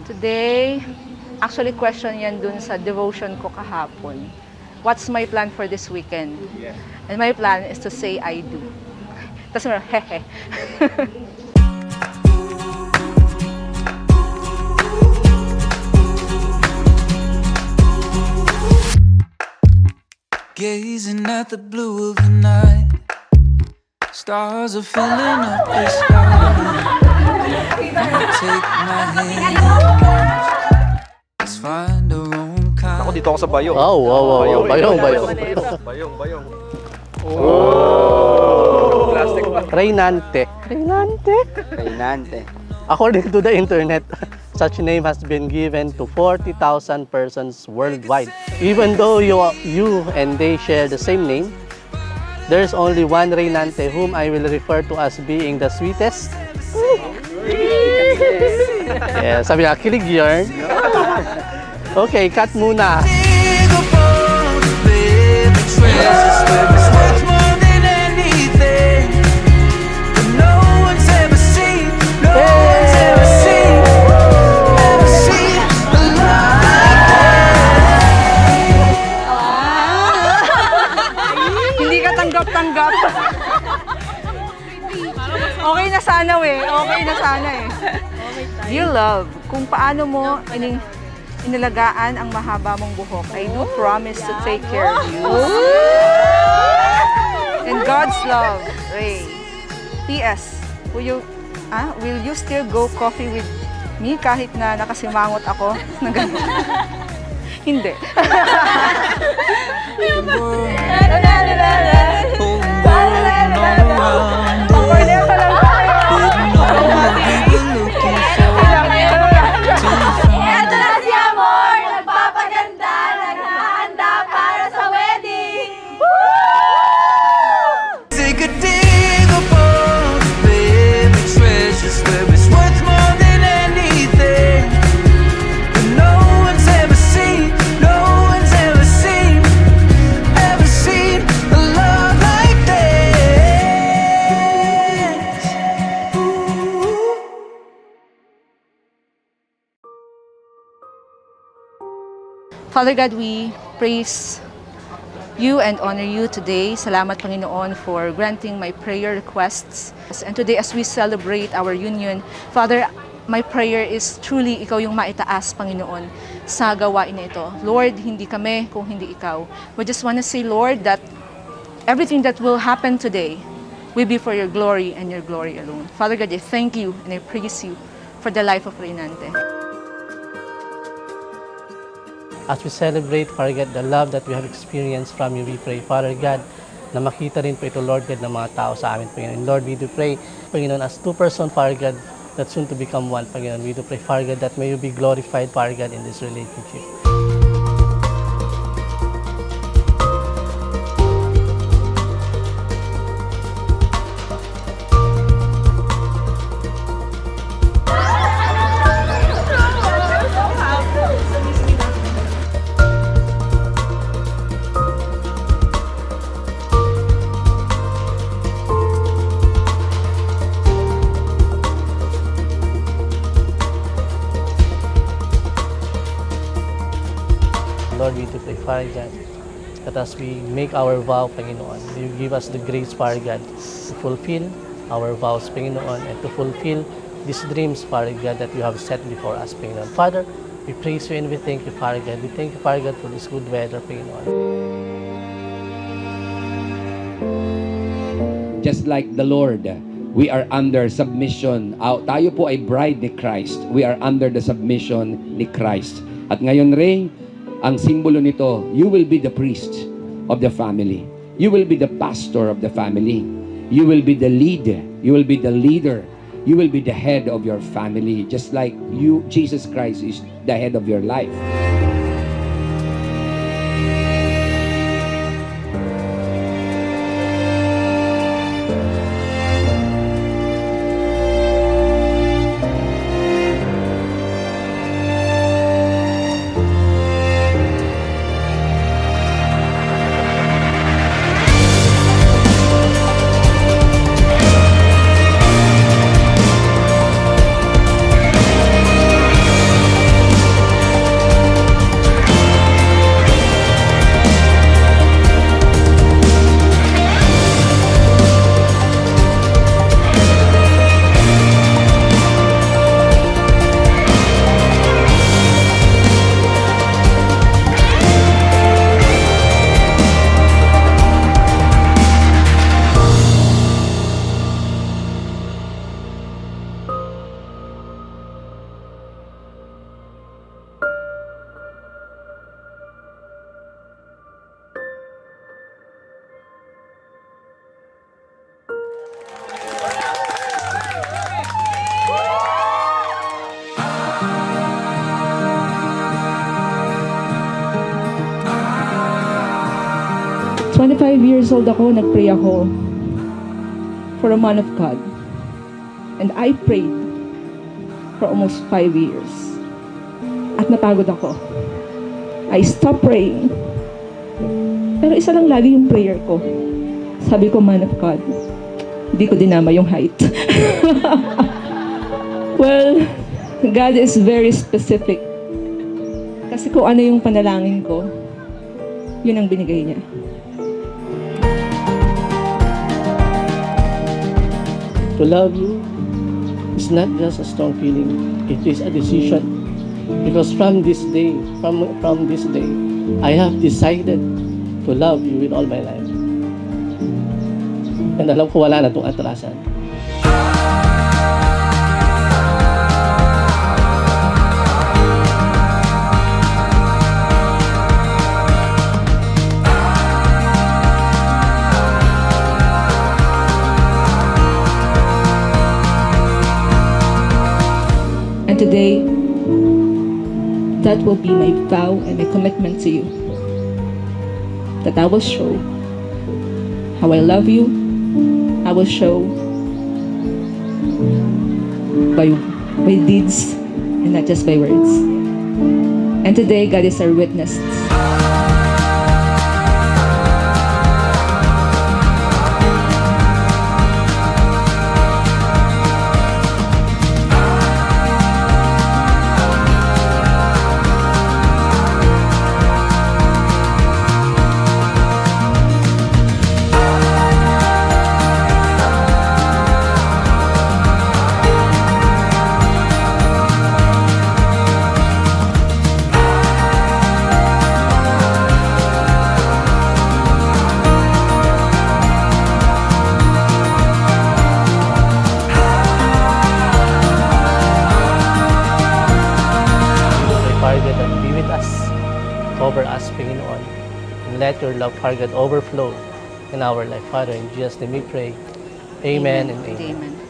Today, actually question yan dun sa devotion ko kahapon. What's my plan for this weekend? Yeah. And my plan is to say I do. Tapos meron, hehe. Gazing at the blue of the night, stars are filling up the sky. Take my hand, let's find our own kind. Ako dito ako sa Bayong. Bayong. Bayong. Oh! Plastic pa. Reynante. According to the internet, such name has been given to 40,000 persons worldwide. Even though you and they share the same name, there's only one Reynante whom I will refer to as being the sweetest. Yeah, sabi nga, kilig yarn. Okay, cut muna. Think about the baby treasures where it's worth more than anything that no one's ever seen. No one's ever seen. Ever seen a love like Hindi ka tanggap-tanggap. Okay na sana Okay na sana Dear love, kung paano mo inalagaan ang mahaba mong buhok, I do promise to take care of you. And God's love, Ray. P.S. Will you still go coffee with me kahit na nakasimangot ako? Hindi. Eto na si Amor! Nagpapaganda! Naghahanda para sa wedding! Take a dig upon the baby treasures where it's worth more than anything that no one's ever seen. No one's ever seen a love like this. Ooh. Father God, we praise you and honor you today. Salamat, Panginoon, for granting my prayer requests. And today, as we celebrate our union, Father, my prayer is truly ikaw yung maitaas, Panginoon, sa gawain na ito. Lord, hindi kami kung hindi ikaw. We just want to say, Lord, that everything that will happen today will be for your glory and your glory alone. Father God, I thank you and I praise you for the life of Reynante. As we celebrate, Father God, the love that we have experienced from you, we pray, Father God, na makita rin po ito, Lord God, ng mga tao sa amin, Panginoon. Lord, we do pray, Panginoon, as two-person, Father God, that soon to become one, Panginoon. We do pray, Father God, that may you be glorified, Father God, in this relationship. Lord, we do pray, Father God, that as we make our vow, Panginoon, you give us the grace, Father God, to fulfill our vows, Panginoon, and to fulfill these dreams, Father God, that you have set before us, Panginoon. Father, we praise you and we thank you, Father God. We thank you, Father God, for this good weather, Panginoon. Just like the Lord, we are under submission. Tayo po ay bride ni Christ. We are under the submission ni Christ. At ngayon, Ray, ang simbolo nito, you will be the priest of the family. You will be the pastor of the family. You will be the leader. You will be the leader. You will be the head of your family. Just like you, Jesus Christ is the head of your life. 25 years old ako, nagpray ako for a man of God. And I prayed for almost 5 years. At napagod ako. I stopped praying. Pero isa lang lagi yung prayer ko. Sabi ko, man of God, hindi ko dinama yung height. Well, God is very specific. Kasi kung ano yung panalangin ko, yun ang binigay niya. To love you is not just a strong feeling, it is a decision. Because from this day, I have decided to love you with all my life. And alam ko wala na itong atrasan. And today, that will be my vow and my commitment to you. That I will show how I love you. I will show by deeds and not just by words. And today, God is our witness. Father God, be with us, cover us, Panginoon, and let your love, Father God, overflow in our life. Father, in Jesus' name we pray. Amen and amen. Amen.